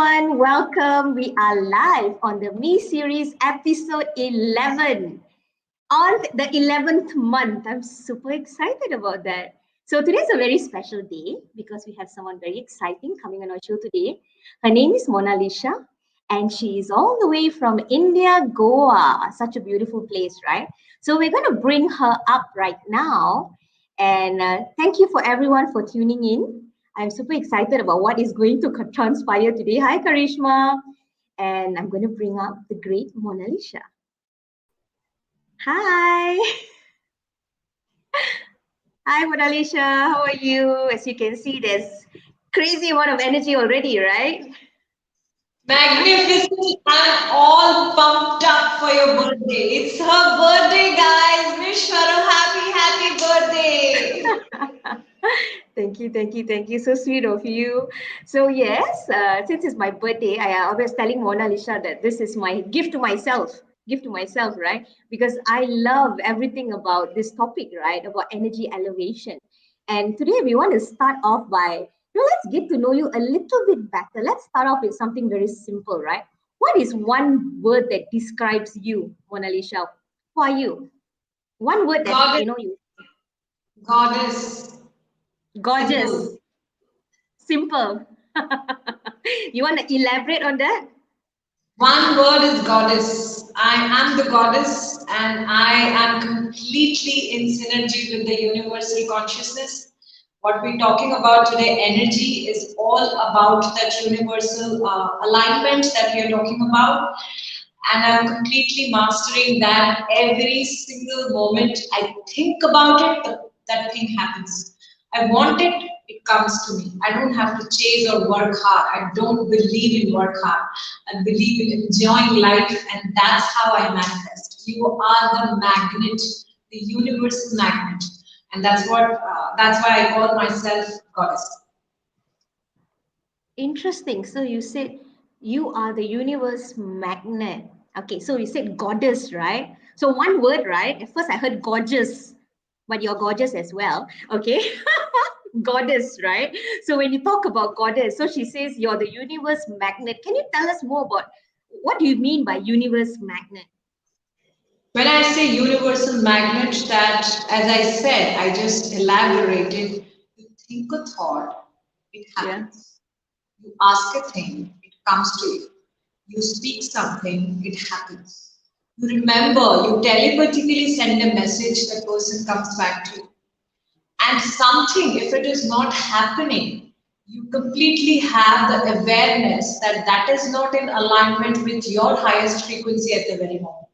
everyone, welcome. We are live on the Me Series episode 11 on the 11th month. I'm super excited about that. So today's a very special day because we have someone very exciting coming on our show today. Her name is Monalisha and she is all the way from India, Goa. Such a beautiful place, right? So we're going to bring her up right now. And thank you for everyone for tuning in. I'm super excited about what is going to transpire today. Hi, Karishma. And I'm going to bring up the great Monalisha. Hi. Hi, Monalisha. How are you? As you can see, there's crazy amount of energy already, right? Magnificent. I'm all pumped up for your birthday. It's her birthday, guys. Wish her a happy birthday. Thank you. So sweet of you. So yes, since it's my birthday, I was telling Mona Lisa that this is my gift to myself. Gift to myself, right? Because I love everything about this topic, right? About energy elevation. And today we want to start off by, let's get to know you a little bit better. Let's start off with something very simple, right? What is one word that describes you, Mona Lisa? Who are you? One word that Goddess, you goddess, gorgeous. simple. Simple. You want to elaborate on that? One word is goddess. I am the goddess and I am completely in synergy with the universal consciousness. What we're talking about today, energy, is all about that universal alignment that we are talking about. And I'm completely mastering that every single moment I think about it, that thing happens. I want it, it comes to me. I don't have to chase or work hard. I don't believe in work hard. I believe in enjoying life, and that's how I manifest. You are the magnet, the universal magnet, and that's why I call myself goddess. Interesting. So you said you are the universe magnet. Okay, so you said goddess, right? So one word, right? At first I heard gorgeous, but you're gorgeous as well. Okay. Goddess, right? So when you talk about goddess, so she says you're the universe magnet. Can you tell us more about what do you mean by universe magnet? When I say universal magnet, that, as I said, I just elaborated. You think a thought, it Yeah. happens. You ask a thing, it comes to you. You speak something, it happens. You remember, you telepathically send a message, that person comes back to you. And something, if it is not happening, you completely have the awareness that that is not in alignment with your highest frequency at the very moment.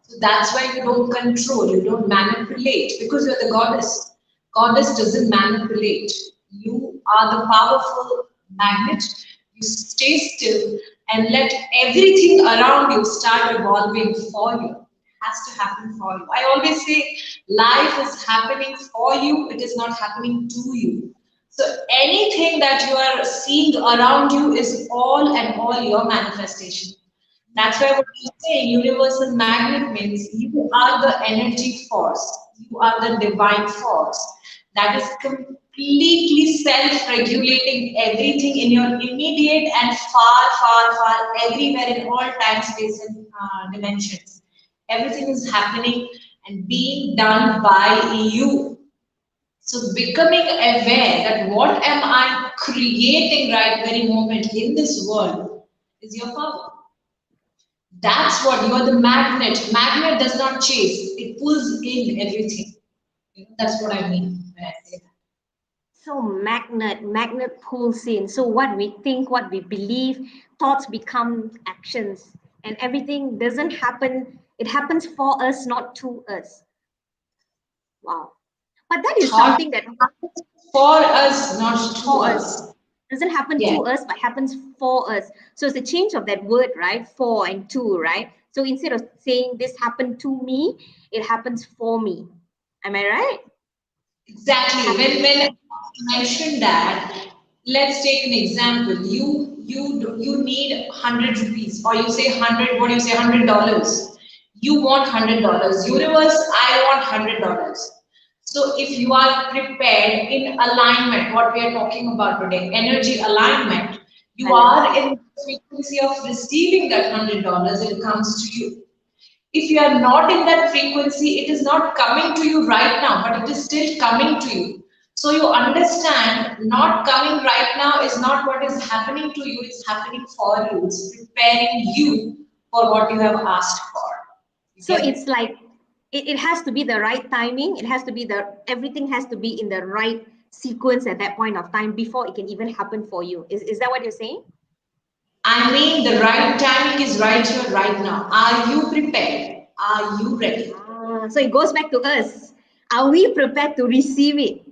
So that's why you don't control, you don't manipulate, because you're the goddess. Goddess doesn't manipulate. You are the powerful magnet. You stay still and let everything around you start evolving for you. It has to happen for you. I always say life is happening for you, it is not happening to you. So anything that you are seeing around you is all and all your manifestation. That's why what you say, universal magnet means you are the energy force, you are the divine force that is completely self-regulating everything in your immediate and far, everywhere in all time, space, and dimensions. Everything is happening and being done by you. So becoming aware that what am I creating right very moment in this world is your power. That's what you are the magnet. Magnet does not chase, it pulls in everything. That's what I mean when I say that. So magnet pulls in. So what we think, what we believe, thoughts become actions, and everything doesn't happen. It happens for us, not to us. Wow. But that is Thought something that for us, not to for us us. doesn't happen Yes, to us, but happens for us. So it's the change of that word, right? For and to, right? So instead of saying this happened to me, it happens for me. Am I right? exactly. Happen. When I mentioned that, let's take an example. You need 100 rupees, or you say 100. What do you say? $100. You want $100. Universe, I want $100. So if you are prepared in alignment, what we are talking about today, energy alignment, You Balance. are in the frequency of receiving that $100, it comes to you. If you are not in that frequency, it is not coming to you right now, but it is still coming to you. So you understand, not coming right now is not what is happening to you, it's happening for you. It's preparing you for what you have asked for. You So get it's it? like it has to be the right timing. It has to be everything has to be in the right sequence at that point of time before it can even happen for you. Is that what you're saying? I mean, the right timing is right here, right now. Are you prepared? Are you ready? So it goes back to us. Are we prepared to receive it?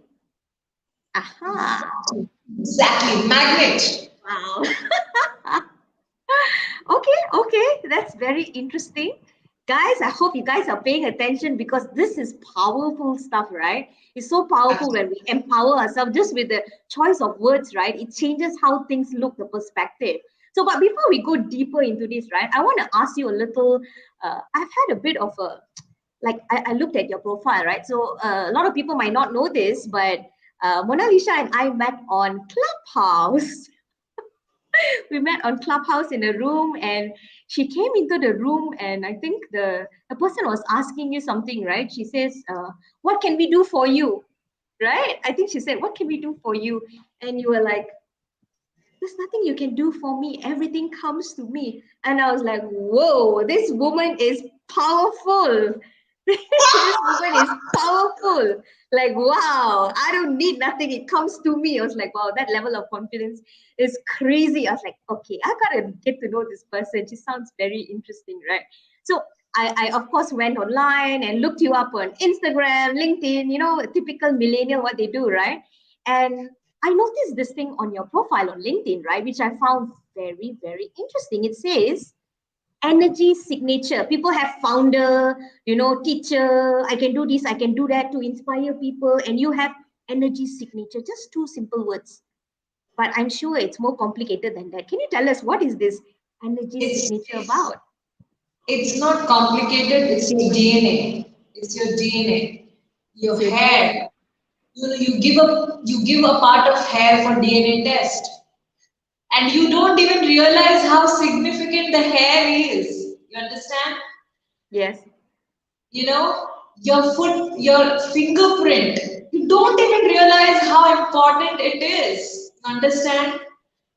Aha. Exactly. Exactly. Magnet. Wow. Okay, that's very interesting. Guys, I hope you guys are paying attention because this is powerful stuff, right? It's so powerful when we empower ourselves just with the choice of words, right? It changes how things look, the perspective. So, but before we go deeper into this, right, I want to ask you a little. I've had a bit of a I looked at your profile, right? So a lot of people might not know this, but Monalisha and I met on Clubhouse. We met on Clubhouse in a room, and she came into the room, and I think the person was asking you something, right? She says, "What can we do for you?" Right? I think she said, "What can we do for you?" And you were like, "There's nothing you can do for me. Everything comes to me." And I was like, "Whoa, this woman is powerful." This woman is powerful. Like, wow, I don't need nothing. It comes to me. I was like, wow, that level of confidence is crazy. I was like, okay, I gotta get to know this person. She sounds very interesting, right? So I of course went online and looked you up on Instagram, LinkedIn, a typical millennial what they do, right? And I noticed this thing on your profile on LinkedIn, right? Which I found very, very interesting. It says energy signature. People have founder, teacher, I can do this, I can do that to inspire people. And you have energy signature, just two simple words. But I'm sure it's more complicated than that. Can you tell us what is this energy It's signature about? it's not complicated, it's your DNA. It's your DNA. Your It's your hair. DNA. You give a part of hair for DNA test. And you don't even realize how significant the hair is. You understand? Yes. You know, your foot, your fingerprint. You don't even realize how important it is. You understand?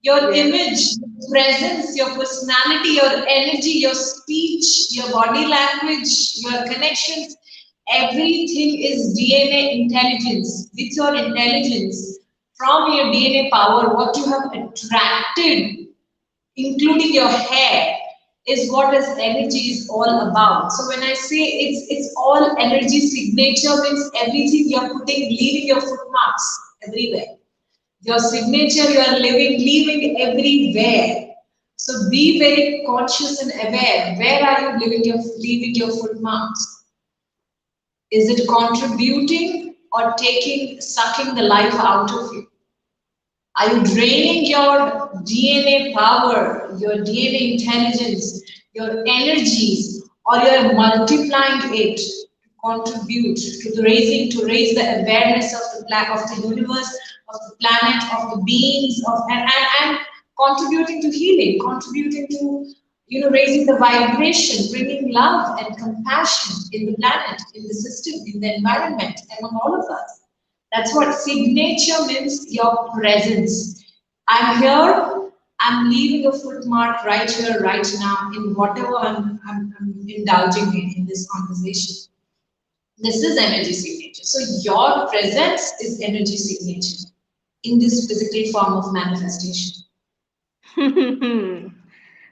Your Yes. image, your presence, your personality, your energy, your speech, your body language, your connections, everything is DNA intelligence. With your intelligence, from your DNA power, what you have attracted, including your hair, is what is energy is all about. So when I say it's all energy signature, means everything you're putting, leaving your footmarks everywhere. Your signature you are leaving everywhere. So be very conscious and aware. Where are you leaving your footmarks? Is it contributing or sucking the life out of you? Are you draining your DNA power, your DNA intelligence, your energies, or you're multiplying it to contribute to to raise the awareness of the universe, of the planet, of the beings, and contributing to healing, contributing to raising the vibration, bringing love and compassion in the planet, in the system, in the environment, among all of us. That's what signature means, your presence. I'm here, I'm leaving a footmark right here, right now, in whatever I'm indulging in this conversation. This is energy signature. So your presence is energy signature in this physical form of manifestation.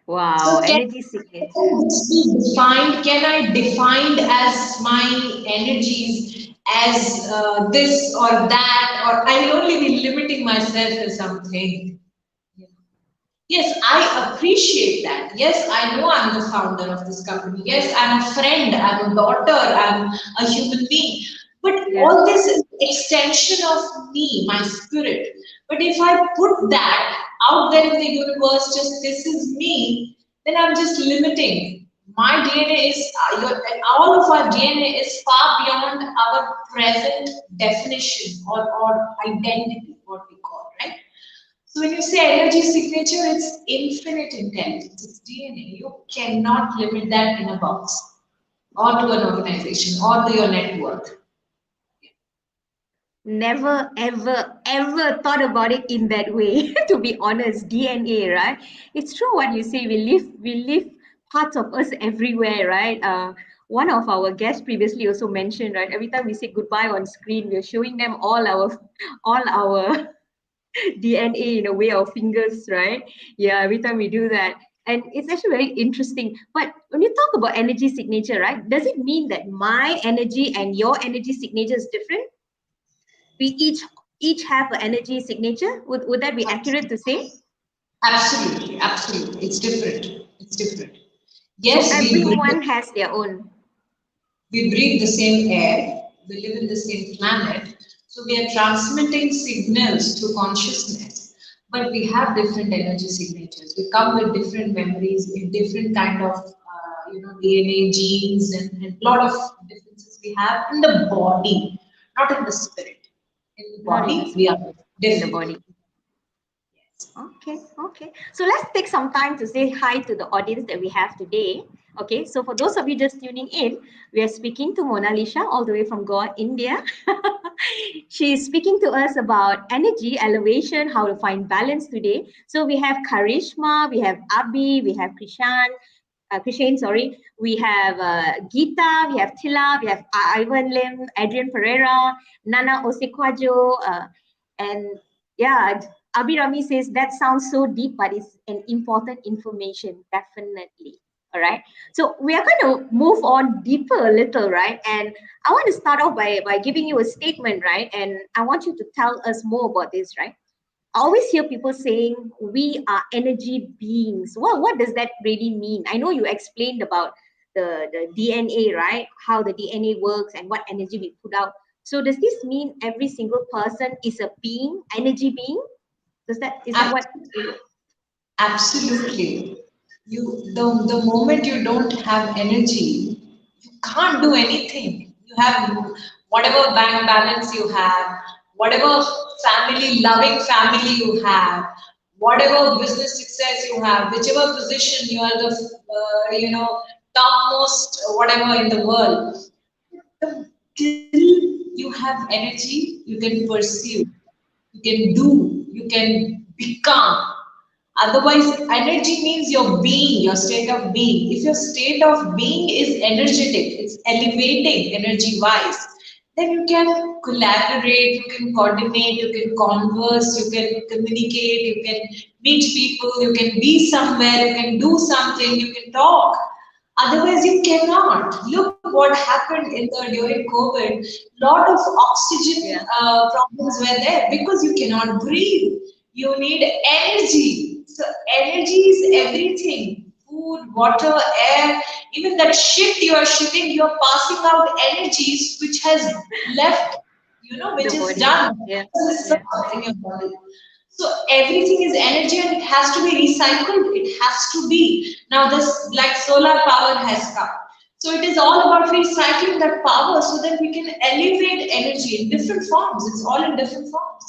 Wow, So energy signature. can this be defined? Can I define as my energies as this or that, or I will only be limiting myself to something? Yes, I appreciate that. Yes, I know I'm the founder of this company. Yes, I'm a friend, I'm a daughter, I'm a human being. But Yes. all this is extension of me, my spirit. But if I put that out there in the universe, just this is me, then I'm just limiting. My DNA is, all of our DNA is far beyond our present definition or identity, what we call, right? So when you say energy signature, it's infinite intelligence. It's DNA. You cannot limit that in a box or to an organization or to your net worth. Never, ever, ever thought about it in that way. To be honest, DNA, right? It's true what you say. We live parts of us everywhere, right? One of our guests previously also mentioned, right? Every time we say goodbye on screen, we're showing them all our DNA in a way, our fingers, right? Yeah, every time we do that. And it's actually very interesting. But when you talk about energy signature, right, does it mean that my energy and your energy signature is different? We each have an energy signature. Would that be accurate to say? Absolutely, absolutely. It's different. It's different. So Yes, everyone has their own. we breathe the same air, we live in the same planet, so we are transmitting signals through consciousness, but we have different energy signatures. We come with different memories in different kind of DNA, genes, and a lot of differences we have in the body, not in the spirit. In the Not in the body, we spirit, are in the different. body. Okay, okay. So let's take some time to say hi to the audience that we have today. Okay, so for those of you just tuning in, we are speaking to Monalisha all the way from Goa, India. She is speaking to us about energy, elevation, how to find balance today. So we have Karishma, we have Abhi, we have Krishan, sorry. We have Geeta, we have Tila, we have Ivan Lim, Adrian Pereira, Nana Osekwajo, and yeah, Abhirami says that sounds so deep, but it's an important information, definitely. All right. So we are going to move on deeper a little, right? And I want to start off by giving you a statement, right? And I want you to tell us more about this, right? I always hear people saying we are energy beings. Well, what does that really mean? I know you explained about the DNA, right? How the DNA works and what energy we put out. So does this mean every single person is a being, energy being? Is that Ab- what? Absolutely. The moment you don't have energy, you can't do anything. You have whatever bank balance you have, whatever loving family you have, whatever business success you have, whichever position you are the topmost whatever in the world. Till you have energy, you can pursue, you can do, you can become. Otherwise, energy means your being, your state of being. If your state of being is energetic, it's elevating energy wise, then you can collaborate, you can coordinate, you can converse, you can communicate, you can meet people, you can be somewhere, you can do something, you can talk. Otherwise, you cannot. Look what happened in the during COVID. Lot of oxygen Yeah, problems were there because you cannot breathe. You need energy. So energy is everything. Food, water, air, even that shit you are shitting, you are passing out energies which has left, the which is body. done Yeah, is yeah. in your body. So everything is energy and it has to be recycled. It has to be. Now this like solar power has come. So it is all about recycling that power so that we can elevate energy in different forms. It's all in different forms.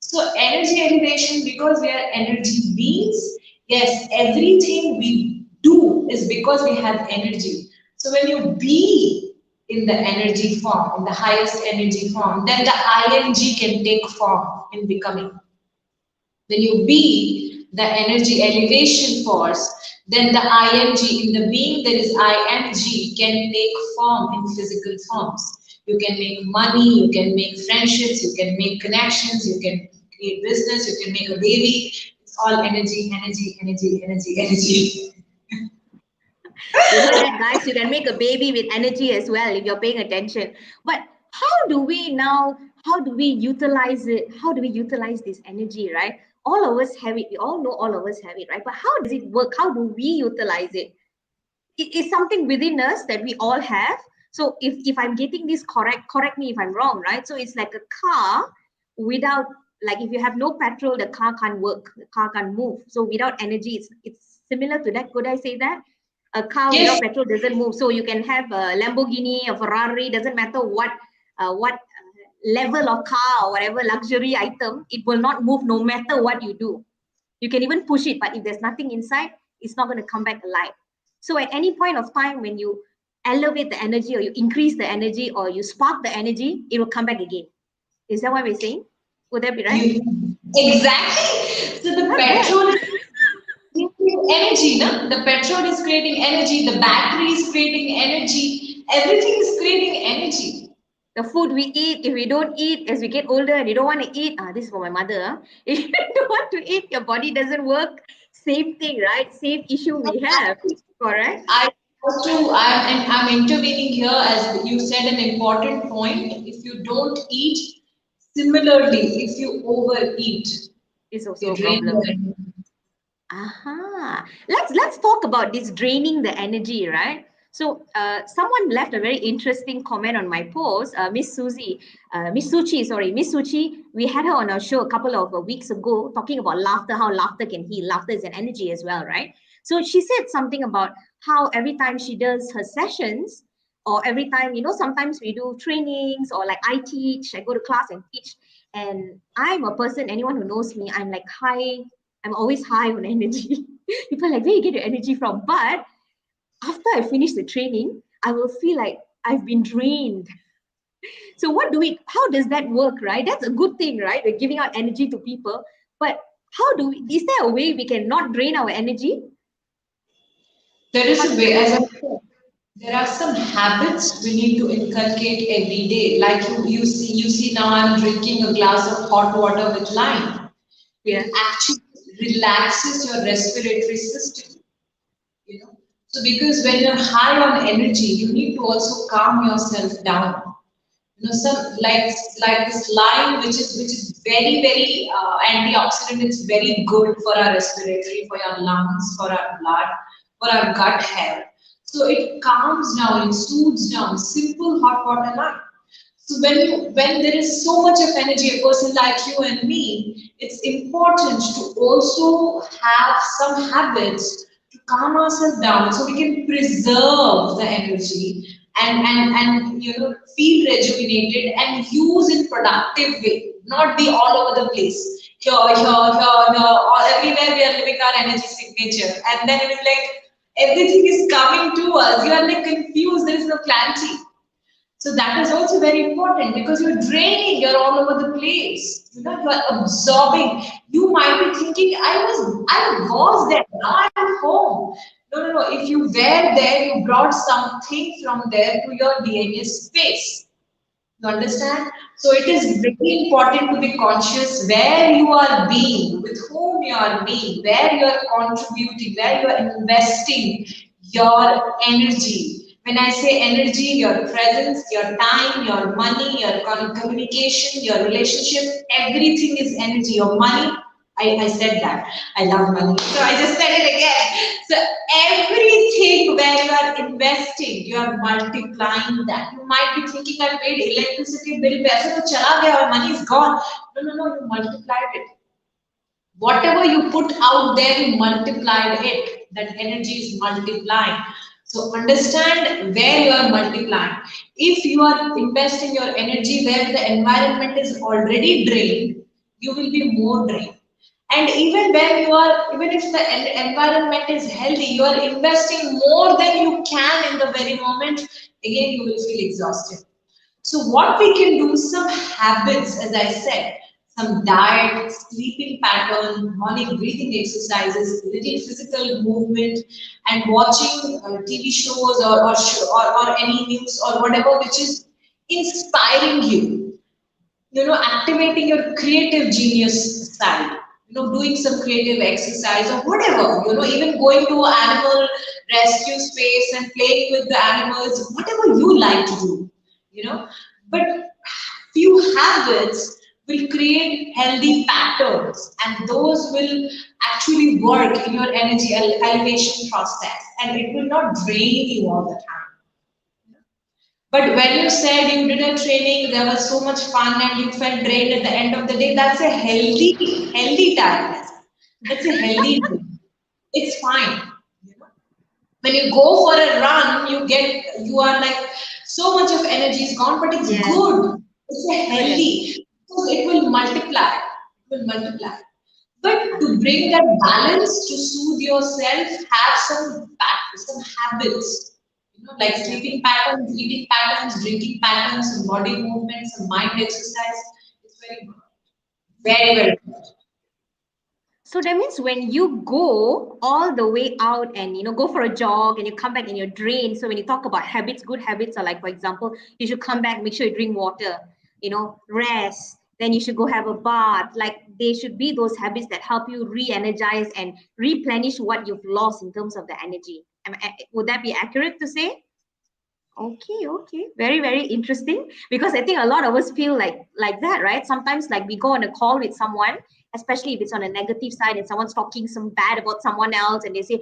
So energy elevation because we are energy beings. Yes, everything we do is because we have energy. So when you be in the energy form, in the highest energy form, then the ing can take form in becoming. When you be the energy elevation force, then the ing in the being there is ing can take form in physical forms. You can make money, you can make friendships, you can make connections, you can create business, you can make a baby. It's all energy, energy, energy, energy, energy. You heard that, guys. You can make a baby with energy as well if you're paying attention. But how do we now? How do we utilize it? How do we utilize this energy, right? All of us have it. We all know all of us have it, right? But how does it work? How do we utilize it? It is something within us that we all have. So if I'm getting this correct me if I'm wrong, right? So it's like a car without, like, if you have no petrol, the car can't work, the car can't move. So without energy, it's similar to that. Could I say that? A car Yes, without petrol doesn't move. So you can have a Lamborghini, a Ferrari, doesn't matter what level of car or whatever luxury item, it will not move no matter what you do. You can even push it, but if there's nothing inside, it's not going to come back alive. So at any point of time, when you elevate the energy or you increase the energy or you spark the energy, it will come back again. Is that what we're saying? Would that be right? Exactly. So the Not bad. petrol is creating energy, no? The petrol is creating energy, the battery is creating energy, everything is creating energy. The food we eat, if we don't eat as we get older and you don't want to eat, this is for my mother. If you don't want to eat, your body doesn't work. Same thing, right? Same issue we have. Correct? I also I'm intervening here as you said an important point. If you don't eat, similarly, if you overeat, It's you also a drain problem. your energy. Aha. Let's talk about this draining the energy, right? So someone left a very interesting comment on my post. Miss Suchi, sorry, Miss Suchi. We had her on our show a couple of weeks ago talking about laughter, how laughter can heal. Laughter is an energy as well, right? So she said something about how every time she does her sessions, or every time, sometimes we do trainings, or like I teach, I go to class and teach, and I'm a person, anyone who knows me, I'm like high. I'm always high on energy. People are like, where you get your energy from? But after I finish the training, I will feel like I've been drained. So how does that work, right? That's a good thing, right? We're giving out energy to people. But is there a way we can not drain our energy? There is How a does way, that as work? I said, there are some habits we need to inculcate every day. Like you see now I'm drinking a glass of hot water with lime. Yeah. It actually relaxes your respiratory system, you know. So because when you're high on energy, you need to also calm yourself down. Some like this lime, which is very antioxidant. It's very good for our respiratory, for your lungs, for our blood, for our gut health. So it calms down, it soothes down. Simple hot water lime. So when there is so much of energy, a person like you and me, it's important to also have some habits to calm ourselves down so we can preserve the energy and feel rejuvenated and use in productive way, not be all over the place. Here, all everywhere we are living our energy signature. And then it is like everything is coming to us. You are like confused, there is no clarity. So that is also very important because you're draining, you're all over the place. You're absorbing. You might be thinking, I was there, now I'm home. No. If you were there, you brought something from there to your DNA space. You understand? So it is very important to be conscious where you are being, with whom you are being, where you are contributing, where you are investing your energy. When I say energy, your presence, your time, your money, your communication, your relationship, everything is energy. Your money, I said that. I love money. So I just said it again. So everything where you are investing, you are multiplying that. You might be thinking I paid electricity bill, paisa to chala gaya or money is gone. No, you multiplied it. Whatever you put out there, you multiplied it. That energy is multiplying. So understand where you are multiplying. If you are investing your energy where the environment is already drained, you will be more drained. And even if the environment is healthy, you are investing more than you can in the very moment, again, you will feel exhausted. So what we can do, some habits, as I said, some diet, sleeping pattern, morning breathing exercises, little physical movement, and watching TV shows or any news or whatever which is inspiring you. Activating your creative genius side. Doing some creative exercise or whatever. Even going to an animal rescue space and playing with the animals, whatever you like to do. You know, but few habits will create healthy patterns, and those will actually work in your energy elevation process, and it will not drain you all the time. But when you said you did a training, there was so much fun and you felt drained at the end of the day, that's a healthy tiredness. That's a healthy dream. It's fine. You know? When you go for a run, you are like so much of energy is gone, but it's Yes. good. It's a healthy, so it will multiply. It will multiply. But to bring that balance, to soothe yourself, have some habits. Like Yeah. sleeping patterns, eating patterns, drinking patterns, some body movements, some mind exercise. It's very good. Very, very good. So that means when you go all the way out and go for a jog and you come back and you're drained. So when you talk about habits, good habits are like, for example, you should come back, make sure you drink water, rest. Then you should go have a bath. Like they should be those habits that help you re-energize and replenish what you've lost in terms of the energy. Would that be accurate to say? Okay, okay. Very, very interesting. Because I think a lot of us feel like that, right? Sometimes like we go on a call with someone, especially if it's on a negative side and someone's talking some bad about someone else and they say,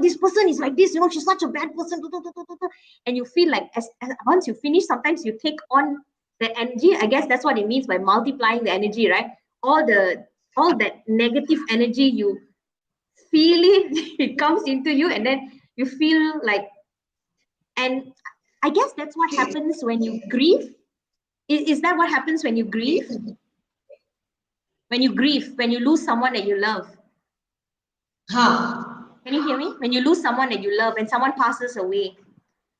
this person is like this, she's such a bad person. And you feel like as once you finish, sometimes you take on the energy. I guess that's what it means by multiplying the energy, right? All that negative energy, you feel it, it comes into you, and then you feel like, and I guess that's what Okay. happens when you grieve. Is that what happens when you grieve? When you grieve, when you lose someone that you love. Huh. Can you hear me? When you lose someone that you love and someone passes away,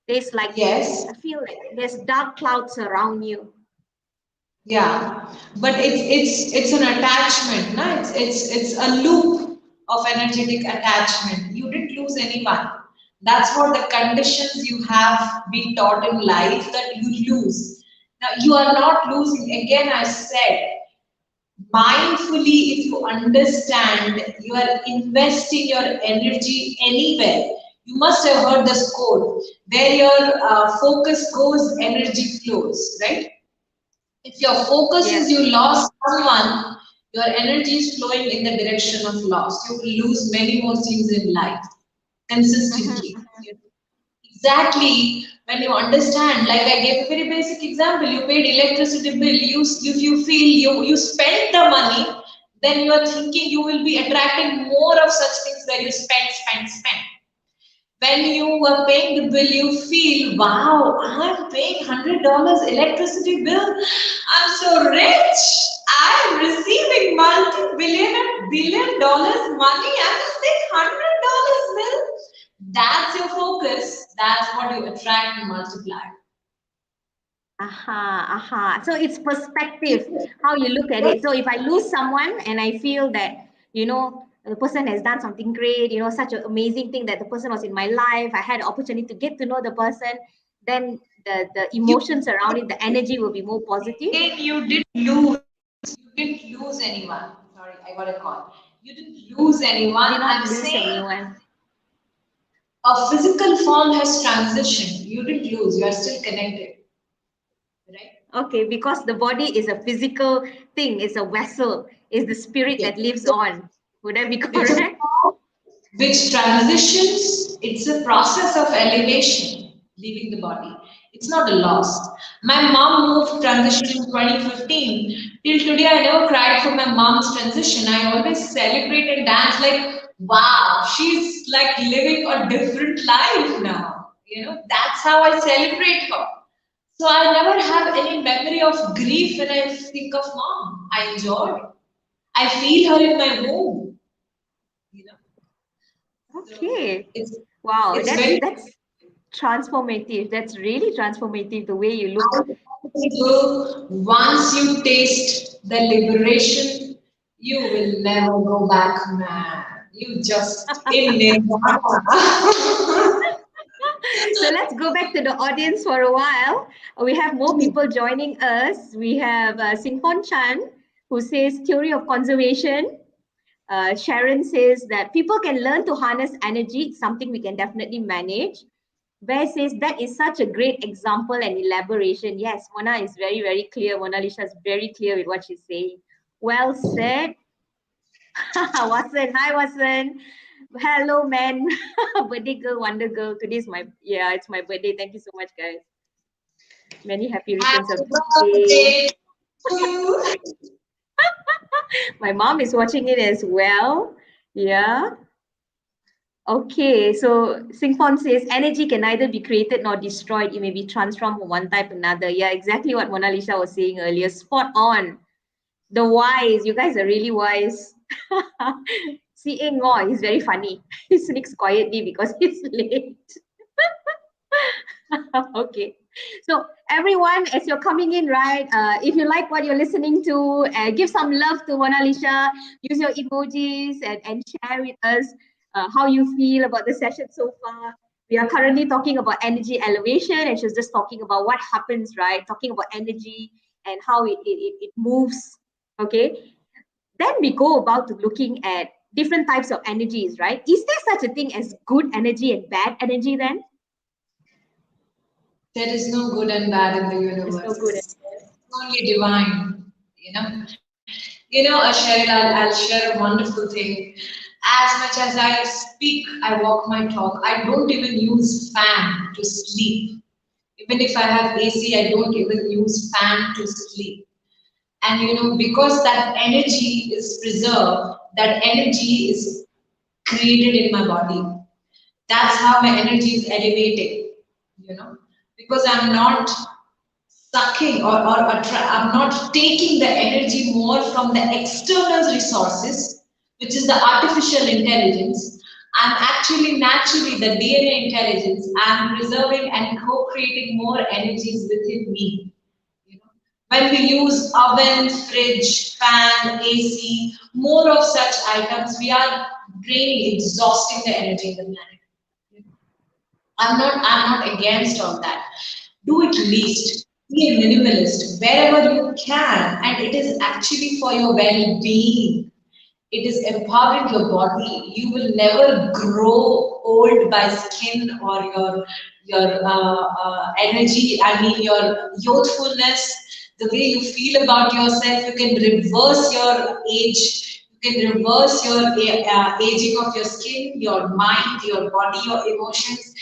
there's like, Yes. I feel like there's dark clouds around you. Yeah, but it's an attachment, no? It's a loop of energetic attachment. You didn't lose anyone. That's what the conditions you have been taught in life that you lose. Now you are not losing. Again, I said mindfully, if you understand, you are investing your energy anywhere. You must have heard this quote: where your focus goes, energy flows, right? If your focus is Yes. you lost someone, your energy is flowing in the direction of loss. You will lose many more things in life consistently. Mhm. Exactly when you understand, like I gave a very basic example, you paid electricity bill, if you feel you spent the money, then you are thinking you will be attracting more of such things where you spend. When you are paying the bill, you feel, wow, I'm paying $100 electricity bill. I'm so rich. I'm receiving multi-billion and billion dollars money. I'm just paying $100 bill. That's your focus. That's what you attract and multiply. Aha, aha. So it's perspective, how you look at it. So if I lose someone and I feel that, the person has done something great, such an amazing thing that the person was in my life, I had the opportunity to get to know the person, then the You emotions around it, the energy will be more positive. again, you didn't lose. You didn't lose anyone. Sorry, I got a call. You didn't lose You anyone. did not I'm lose saying anyone. a physical form has transitioned. You didn't lose. You are still connected, right? Okay, because the body is a physical thing, it's a vessel, it's the spirit Yes. that lives on. Would that be It's a correct? form which transitions. It's a process of elevation, leaving the body. It's not a loss. My mom moved transition in 2015. Till today, I never cried for my mom's transition. I always celebrate and dance like, wow, she's like living a different life now. That's how I celebrate her. So I never have any memory of grief when I think of mom. I enjoy. I feel her in my womb. You know. So Okay. it's Wow, it's that's very that's transformative. That's really transformative the way you look. unbelievable. Once you taste the liberation, you will never go back, man. You just in nirvana. So let's go back to the audience for a while. We have more people joining us. We have Singhon Chan, who says theory of conservation. Sharon says that people can learn to harness energy. It's something we can definitely manage. Bear says that is such a great example and elaboration. Yes, Mona is very, very clear. Monalisha is very clear with what she's saying. Well said. Watson, hi Watson. Hello, man. Birthday girl, wonder girl. Today's it's my birthday. Thank you so much, guys. Many happy returns of Happy the day. birthday to you. My mom is watching it as well. Yeah. Okay, so Singpon says energy can neither be created nor destroyed. It may be transformed from one type to another. Yeah, exactly what Mona Lisa was saying earlier. Spot on. The wise, you guys are really wise. Seeing more, he's very funny. He sneaks quietly because he's late. Okay. So everyone, as you're coming in, right? If you like what you're listening to, give some love to Mona Lisa. Use your emojis and share with us how you feel about the session so far. We are currently talking about energy elevation, and she's just talking about what happens, right? Talking about energy and how it moves. Okay. Then we go about to looking at different types of energies, right? Is there such a thing as good energy and bad energy then? There is no good and bad in the There's no universe. good. It's only divine. Cheryl, I'll share a wonderful thing. As much as I speak, I walk my talk. I don't even use fan to sleep. Even if I have AC, I don't even use fan to sleep. And because that energy is preserved, that energy is created in my body. That's how my energy is elevating, you know, because I'm not sucking I'm not taking the energy more from the external resources, which is the artificial intelligence. I'm actually naturally the DNA intelligence. I'm preserving and co-creating more energies within me. You know, when we use oven, fridge, fan, AC, more of such items, we are draining, exhausting the energy in the planet. I'm not against all that. Do it least. Be a minimalist wherever you can, and it is actually for your well-being. It is empowering your body. You will never grow old by skin or your energy. I mean your youthfulness, the way you feel about yourself. You can reverse your age. You can reverse your aging of your skin, your mind, your body, your emotions.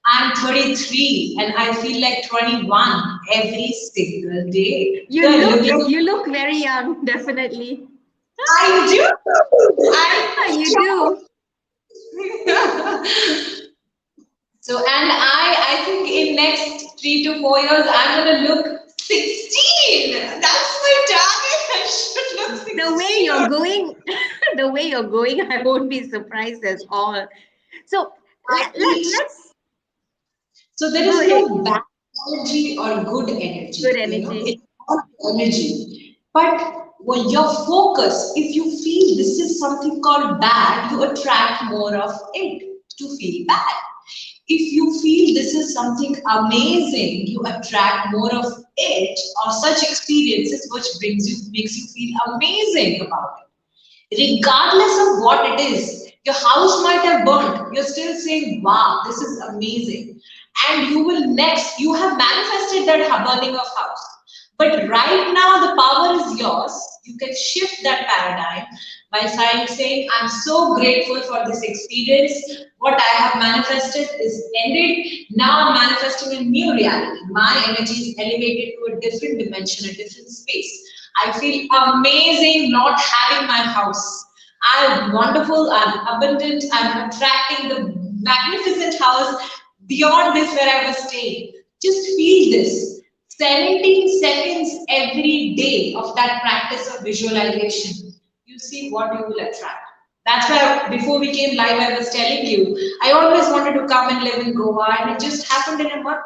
I'm 33 and I feel like 21 every single day. You look very young, definitely. I do. You do. So, and I think in next 3 to 4 years, I'm gonna look 16. That's my target. I should look The way 16 you're or going, the way you're going, I won't be surprised at all. So I reach. let's So there go is ahead. no bad energy or good Good energy. energy. It's all energy. But when your focus, if you feel this is something called bad, you attract more of it to feel bad. If you feel this is something amazing, you attract more of it or such experiences which makes you feel amazing about it. Regardless of what it is, your house might have burnt. You're still saying, wow, this is amazing. And you have manifested that burning of house. But right now, the power is yours. You can shift that paradigm by saying, I'm so grateful for this experience. What I have manifested is ended. Now I'm manifesting a new reality. My energy is elevated to a different dimension, a different space. I feel amazing not having my house. I'm wonderful, I'm abundant, I'm attracting the magnificent house beyond this where I was staying. Just feel this. 17 seconds every day of that practice of visualization. You see what you will attract. That's why before we came live, I was telling you, I always wanted to come and live in Goa, and it just happened in a month.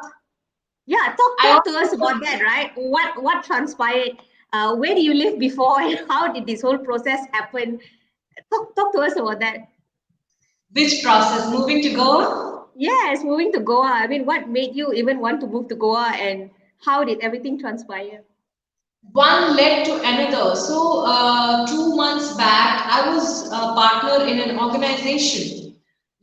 Yeah, I talk to us always about that, right? What transpired? Where do you live before, and how did this whole process happen? Talk to us about that. which process? Moving to Goa? Yes, moving to Goa. I mean, what made you even want to move to Goa, and how did everything transpire? One led to another. So, 2 months back, I was a partner in an organization.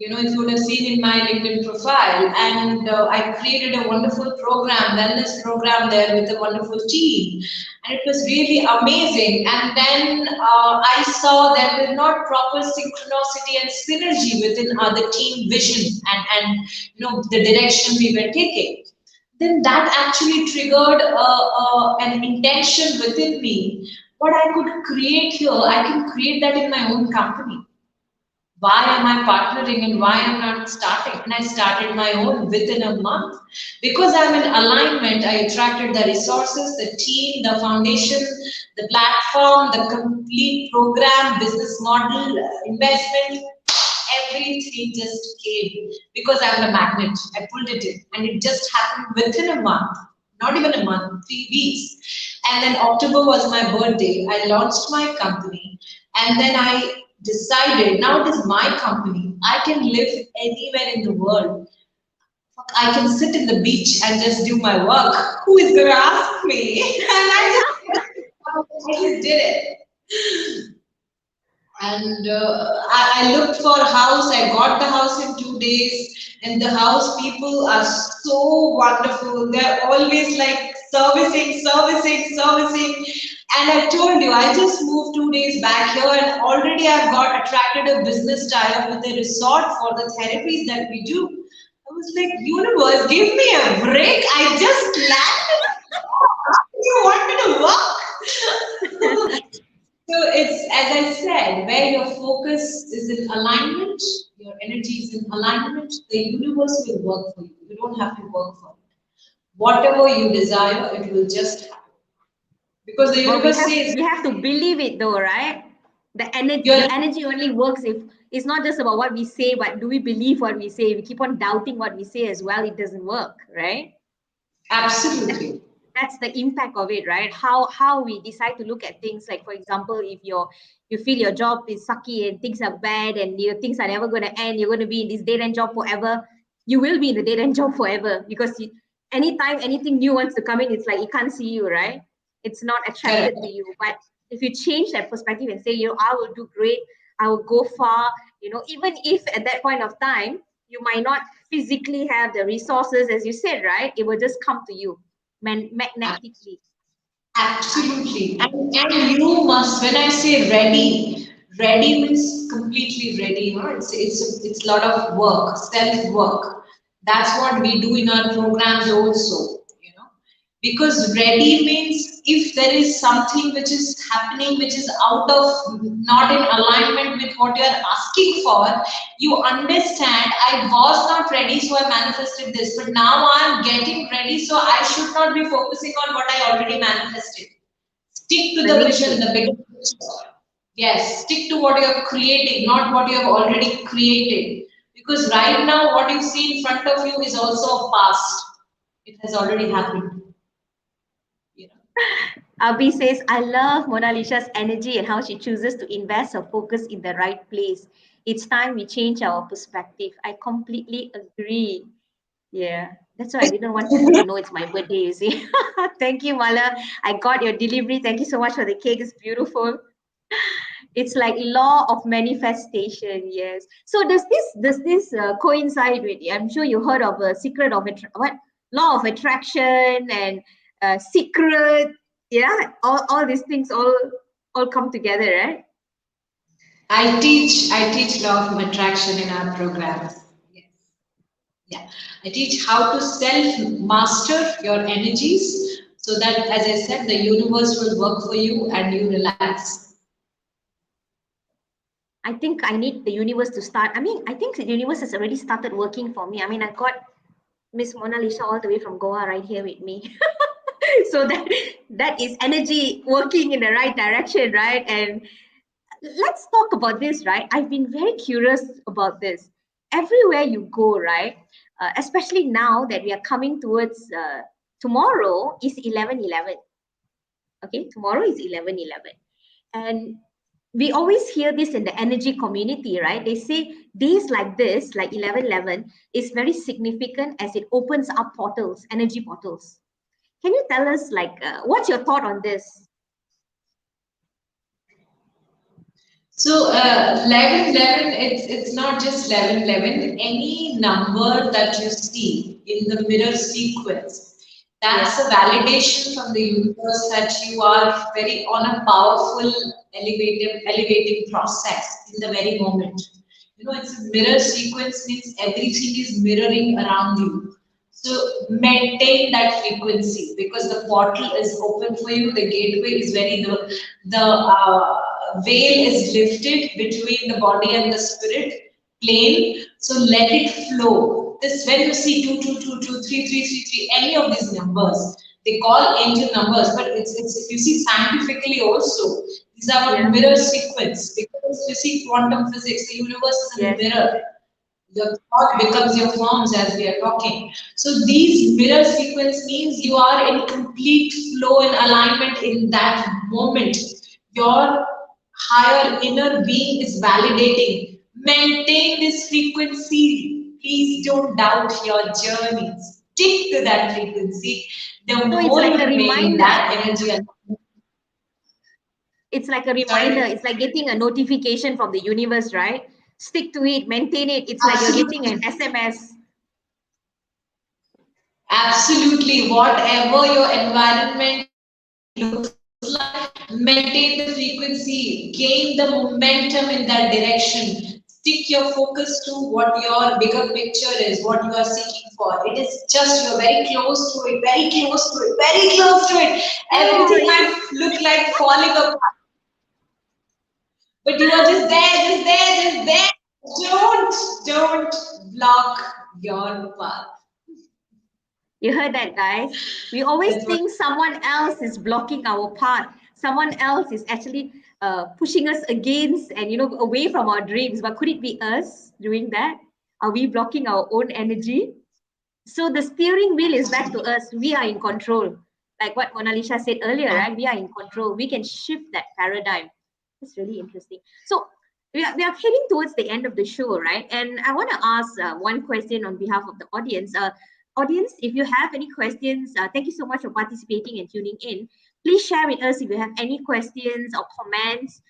If you would have seen in my LinkedIn profile, and I created a wonderful program, wellness program there with a wonderful team, and it was really amazing. And then I saw there were not proper synchronicity and synergy within the team vision and the direction we were taking. Then that actually triggered an intention within me. What I could create here, I can create that in my own company. Why am I partnering and why I'm not starting? And I started my own within a month. Because I'm in alignment, I attracted the resources, the team, the foundation, the platform, the complete program, business model, investment, everything just came because I'm a magnet. I pulled it in and it just happened within a month, not even a month, 3 weeks. And then October was my birthday. I launched my company and then I decided now it is my company. I can live anywhere in the world. I can sit in the beach and just do my work. Who is going to ask me? And I just did it. And I looked for a house. I got the house in 2 days, and the house people are so wonderful. They're always like servicing, servicing, servicing. And I told you, I just moved 2 days back here, and already I've got attracted a business tie-up with a resort for the therapies that we do. I was like, universe, give me a break. I just landed. You want me to work? So it's, as I said, where your focus is in alignment, your energy is in alignment, the universe will work for you. You don't have to work for it. Whatever you desire, it will just happen. Because the But we universe have says, we have to believe it though, right? you're The energy only works if it's not just about what we say, but do we believe what we say? If we keep on doubting what we say as well, it doesn't work, right? absolutely That's the impact of it, right? How we decide to look at things. Like, for example, if you feel your job is sucky and things are bad and your things are never going to end, you're going to be in this dead end job forever. You will be in the dead end job forever because anytime anything new wants to come in, it's like it can't see you, right? It's not correct. attracted to you. But if you change that perspective and say, I will do great, I will go far, even if at that point of time you might not physically have the resources, as you said, right? It will just come to you magnetically. Absolutely. And you must, when I say ready, ready means completely ready. It's a lot of work, self work. That's what we do in our programs also, because ready means if there is something which is happening, which is out of, not in alignment with what you're asking for, you understand, I was not ready, so I manifested this, but now I'm getting ready, so I should not be focusing on what I already manifested. Stick to The the next vision, thing. the bigger picture. Yes, stick to what you're creating, not what you have already created. Because right now, what you see in front of you is also a past. It has already happened. You know. Abhi says, I love Monalisha's energy and how she chooses to invest her focus in the right place. It's time we change our perspective. I completely agree. Yeah, that's why I didn't want people to know it's my birthday, you see. Thank you, Mala. I got your delivery. Thank you so much for the cake. It's beautiful. It's like law of manifestation. Yes. So does this coincide with? I'm sure you heard of a secret of what law of attraction and secret. Yeah, all these things all come together, right? I teach law of attraction in our programs. Yes. Yeah. I teach how to self master your energies so that, as I said, the universe will work for you and you relax. I think I need the universe to start. I mean, I think the universe has already started working for me. I mean, I got Miss Mona Lisa all the way from Goa right here with me. So that is energy working in the right direction, right? And let's talk about this, right? I've been very curious about this. Everywhere you go, right? Especially now that we are coming towards tomorrow is 11/11. Okay, tomorrow is 11/11. And we always hear this in the energy community, right? They say days like this, like 11/11, is very significant as it opens up portals, energy portals. Can you tell us, like, what's your thought on this? So 11, it's not just 11, 11. Any number that you see in the mirror sequence, that's Yes. a validation from the universe that you are very on a powerful elevating process in the very moment. It's a mirror sequence means everything is mirroring around you. So maintain that frequency because the portal is open for you. The gateway is very the veil is lifted between the body and the spirit plane. So let it flow. This when you see 2 2 2 2 3 3 3 3, any of these numbers, they call angel numbers, but it's if you see scientifically also, these are what Yeah. mirror sequence. Because you see quantum physics, the universe is a Yes. mirror. The thought becomes your forms as we are talking. So these mirror sequence means you are in complete flow and alignment in that moment. Your higher inner being is validating. Maintain this frequency. Please don't doubt your journey. Stick to that frequency. The So it's more like you a remain in reminder. that energy. It's like a reminder. Sorry. It's like getting a notification from the universe, right? Stick to it, maintain it. It's like you're getting Absolutely. an SMS. Absolutely. Whatever your environment looks like, maintain the frequency, gain the momentum in that direction. Stick your focus to what your bigger picture is, what you are seeking for. It is just you're very close to it, very close to it, very close to it. Oh, Everything yes. might look like falling apart, but you are just there, just there, just there. Don't block your path. You heard that, guys. We always That's what. think someone else is blocking our path. Someone else is actually pushing us against and away from our dreams. But could it be us doing that? Are we blocking our own energy? So the steering wheel is back to us. We are in control. Like what Monalisha said earlier, right? We are in control. We can shift that paradigm. It's really interesting. So we are heading towards the end of the show, right? And I want to ask one question on behalf of the audience. Audience, if you have any questions, thank you so much for participating and tuning in. Please share with us if you have any questions or comments.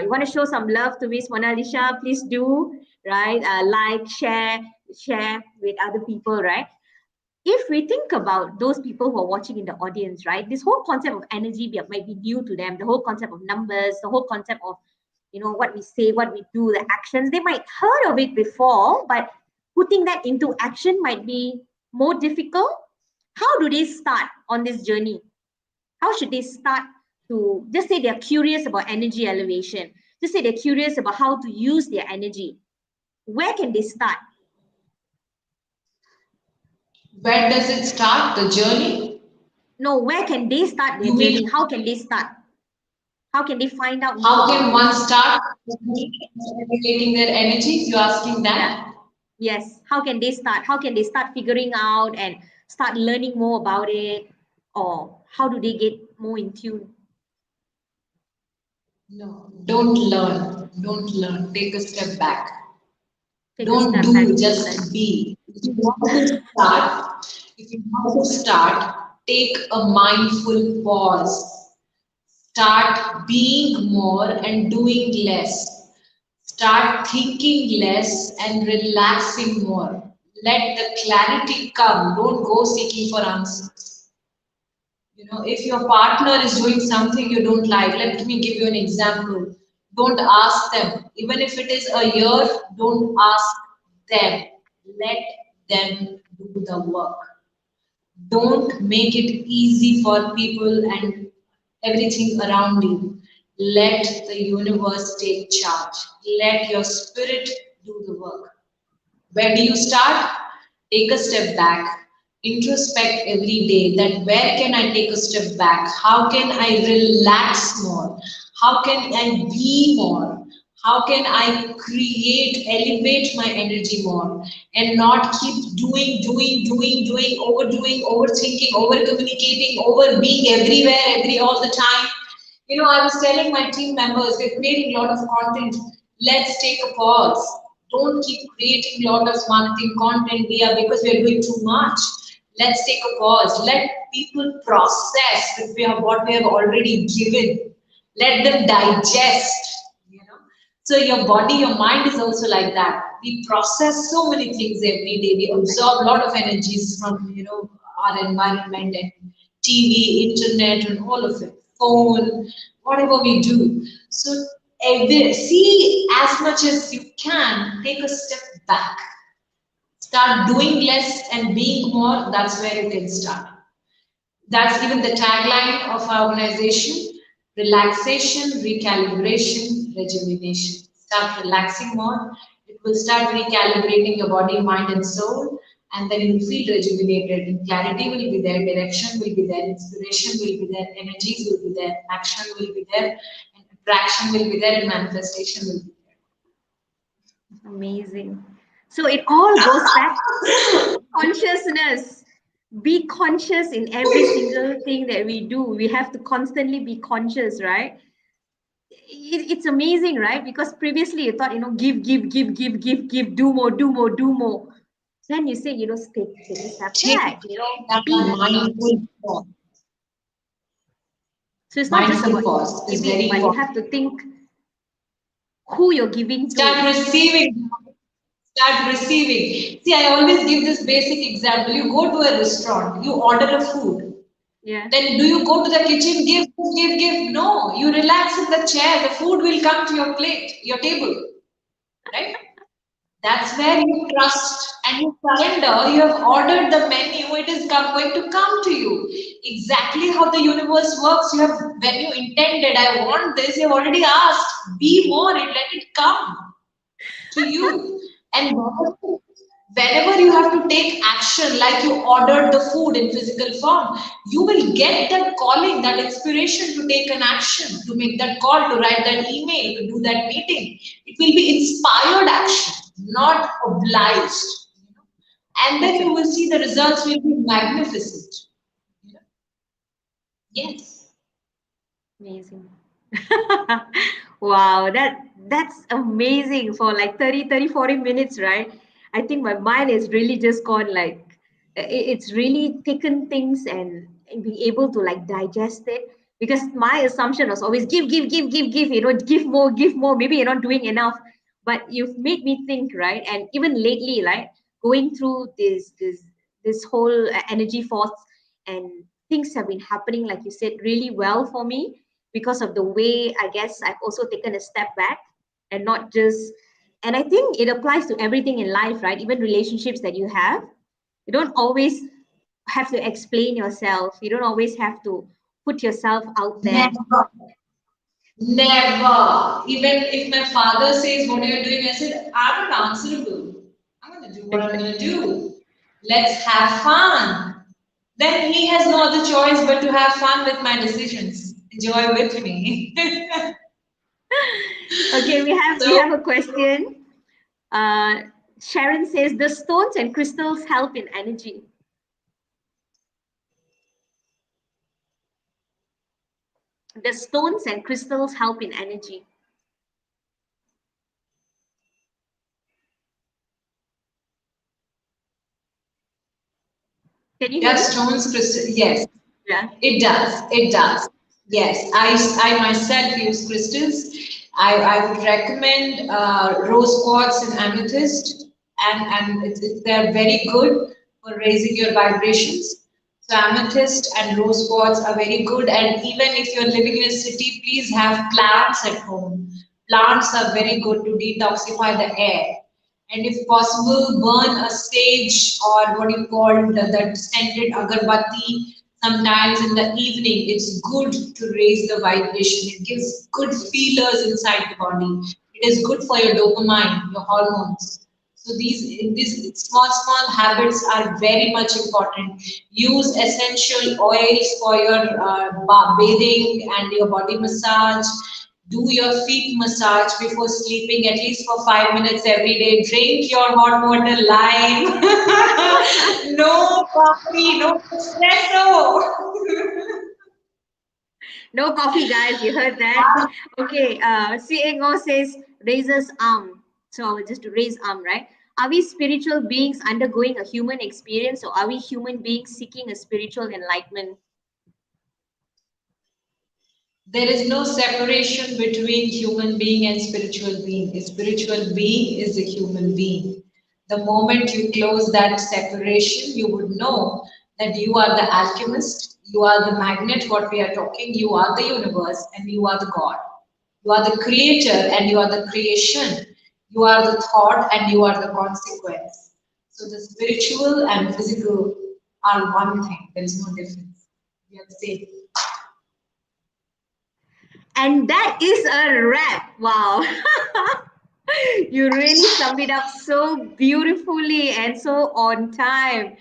You want to show some love to Miss Monalisha, please do, right? Like, share with other people, right? If we think about those people who are watching in the audience, right, this whole concept of energy might be new to them, the whole concept of numbers, the whole concept of, what we say, what we do, the actions, they might heard of it before, but putting that into action might be more difficult. How do they start on this journey? How should they start to just say they're curious about energy elevation? Just say they're curious about how to use their energy. Where can they start? Where does it start? The journey? No, where can they start their You mean journey? How can they start? How can they find out more how about can this? one start regulating their energies? You're asking Yeah. that? Yes. How can they start? How can they start figuring out and start learning more about it? Or how do they get more in tune? No, don't learn. Don't learn. Take a step back. Take a Don't step back, do, don't learn. just be. If you want to start, take a mindful pause. Start being more and doing less. Start thinking less and relaxing more. Let the clarity come. Don't go seeking for answers. If your partner is doing something you don't like, let me give you an example. Don't ask them. Even if it is a year, don't ask them. Let them do the work. Don't make it easy for people and everything around you. Let the universe take charge. Let your spirit do the work. Where do you start? Take a step back. Introspect every day that where can I take a step back? How can I relax more? How can I be more? How can I create, elevate my energy more and not keep doing, overdoing, overthinking, over communicating, over being everywhere, all the time. I was telling my team members, we're creating a lot of content. Let's take a pause. Don't keep creating a lot of marketing content because we are doing too much. Let's take a pause. Let people process what we have already given. Let them digest. So your body, your mind is also like that. We process so many things every day. We absorb a lot of energies from our environment and TV, internet, and all of it, phone, whatever we do. So see as much as you can. Take a step back. Start doing less and being more. That's where you can start. That's even the tagline of our organization. Relaxation, recalibration, rejuvenation. Start relaxing more. It will start recalibrating your body, mind, and soul, and then you will feel rejuvenated. And clarity will be there, direction will be there, inspiration will be there, energies will be there, action will be there, and attraction will be there, and manifestation will be Amazing. So it all goes back to consciousness. Be conscious in every single thing that we do. We have to constantly be conscious, right? It's amazing, right? Because previously you thought, give, do more, do more, do more. Then you say, take a step there. Take back, that be. mindful pause. So it's not just Mindful about pause is giving, very but you important. have to think who you're giving Start to. receiving. Start receiving. See, I always give this basic example. You go to a restaurant, you order a food. Yeah, Then do you go to the kitchen, give? No, you relax in the chair. The food will come to your plate, your table, right? That's where you trust and you surrender. You have ordered the menu, it is going to come to you. Exactly how the universe works. You have when you intended, I want this, you have already asked. Be more, let it come to you. And whenever you have to take action, like you ordered the food in physical form, you will get that calling, that inspiration to take an action, to make that call, to write that email, to do that meeting. It will be inspired action, not obliged. And then that's you will see the results will be magnificent. You know? Yes. amazing. Wow, that's amazing for like 30, 30, 40 minutes, right? I think my mind is really just gone like it's really taken things and being able to like digest it because my assumption was always give, give more, maybe you're not doing enough. But you've made me think, right? And even lately, like going through this whole energy force and things have been happening, like you said, really well for me because of the way I guess I've also taken a step back and not just, and I think it applies to everything in life, right? Even relationships that you have, you don't always have to explain yourself, you don't always have to put yourself out there. Never. Never. Even if my father says, what are you doing? I said, I'm not answerable. I'm going to do what I'm going to do. Let's have fun. Then he has no other choice but to have fun with my decisions. Enjoy with me. Okay, we have So, a question. uh Sharon says, the stones and crystals help in energy? The stones and crystals help in energy. Can you hear yeah, me? stones, crystal, yes. Yeah. It does. It does. Yes, I myself use crystals. I would recommend rose quartz and amethyst, and they're very good for raising your vibrations. So amethyst and rose quartz are very good. And even if you're living in a city, please have plants at home. Plants are very good to detoxify the air. And if possible, burn a sage or what you call the scented agarbatti sometimes in the evening. It's good to raise the vibration. It gives good feelers inside the body. It is good for your dopamine, your hormones. So these small habits are very much important. Use essential oils for your bathing and your body massage. Do your feet massage before sleeping at least for 5 minutes every day. Drink your hot water lime. No coffee, no espresso. No coffee, guys. You heard that? Okay. CNO says raises arm. So just to raise arm, right? Are we spiritual beings undergoing a human experience, or are we human beings seeking a spiritual enlightenment? There is no separation between human being and spiritual being. A spiritual being is a human being. The moment you close that separation, you would know that you are the alchemist, you are the magnet, what we are talking, you are the universe, and you are the God. You are the creator and you are the creation. You are the thought and you are the consequence. So the spiritual and physical are one thing. There is no difference. We are the same. And that is a wrap. Wow. You really summed it up so beautifully and so on time.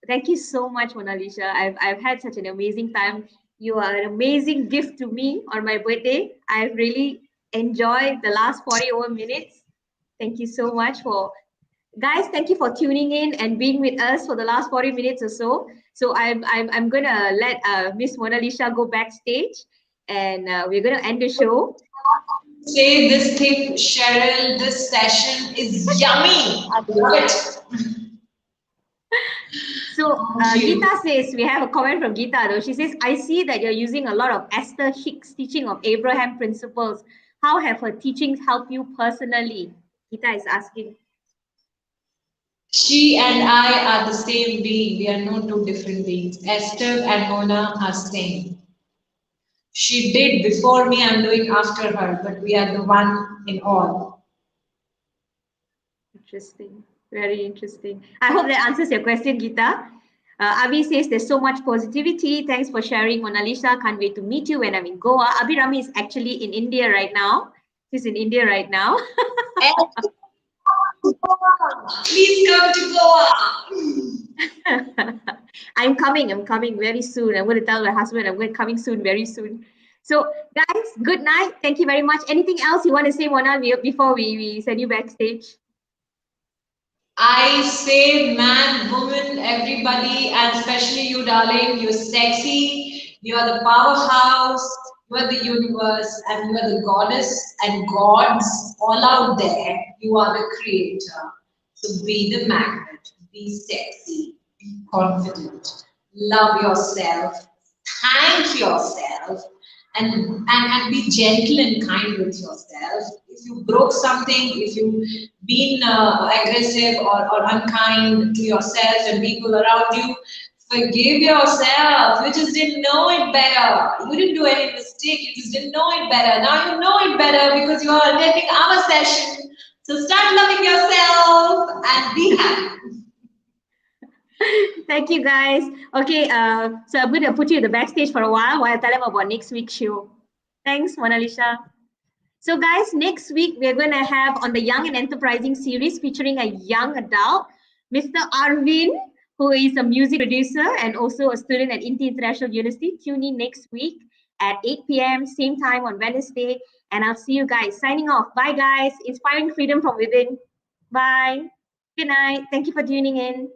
Thank you so much, Monalisha. I've had such an amazing time. You are an amazing gift to me on my birthday. I've really enjoyed the last 40 over minutes. Thank you so much for guys. Thank you for tuning in and being with us for the last 40 minutes or so. So I'm gonna let Miss Monalisha go backstage, and we're gonna end the show. Say this thing, Cheryl, this session is yummy. I love it. So Thank you. Geeta says, we have a comment from Geeta though. She says, I see that you're using a lot of Esther Hicks' teaching of Abraham principles. How have her teachings helped you personally? Geeta is asking. She and I are the same being. We are no two different beings. Esther and Mona are same. She did before me, I'm doing after her, but we are the one in all. Interesting. Very interesting. I hope that answers your question, Geeta. Avi says there's so much positivity. Thanks for sharing, Monalisha. Can't wait to meet you when I'm in Goa. Abhirami is actually in India right now. She's in India right now. Please come to Goa. I'm coming very soon. I'm going to tell my husband I'm going coming soon, very soon. So, guys, good night. Thank you very much. Anything else you want to say, Mona, before we send you backstage? I say, man, woman, everybody, and especially you, darling, you're sexy, you are the powerhouse, you are the universe, and you are the goddess and gods all out there. You are the creator. So be the magnet, be sexy, be confident, love yourself, thank yourself, and be gentle and kind with yourself. If you broke something, if you've been aggressive or unkind to yourself and people around you, forgive yourself. You just didn't know it better. You didn't do any mistake. You just didn't know it better. Now you know it better because you are attending our session. So start loving yourself and be happy. Thank you, guys. Okay, so I'm going to put you in the backstage for a while I tell them about next week's show. Thanks, Mona Lisa. So, guys, next week we're going to have on the Young and Enterprising series featuring a young adult, Mr. Arvin, who is a music producer and also a student at Inti International University. Tune in next week at 8 p.m., same time on Wednesday. And I'll see you guys. Signing off. Bye, guys. Inspiring freedom from within. Bye. Good night. Thank you for tuning in.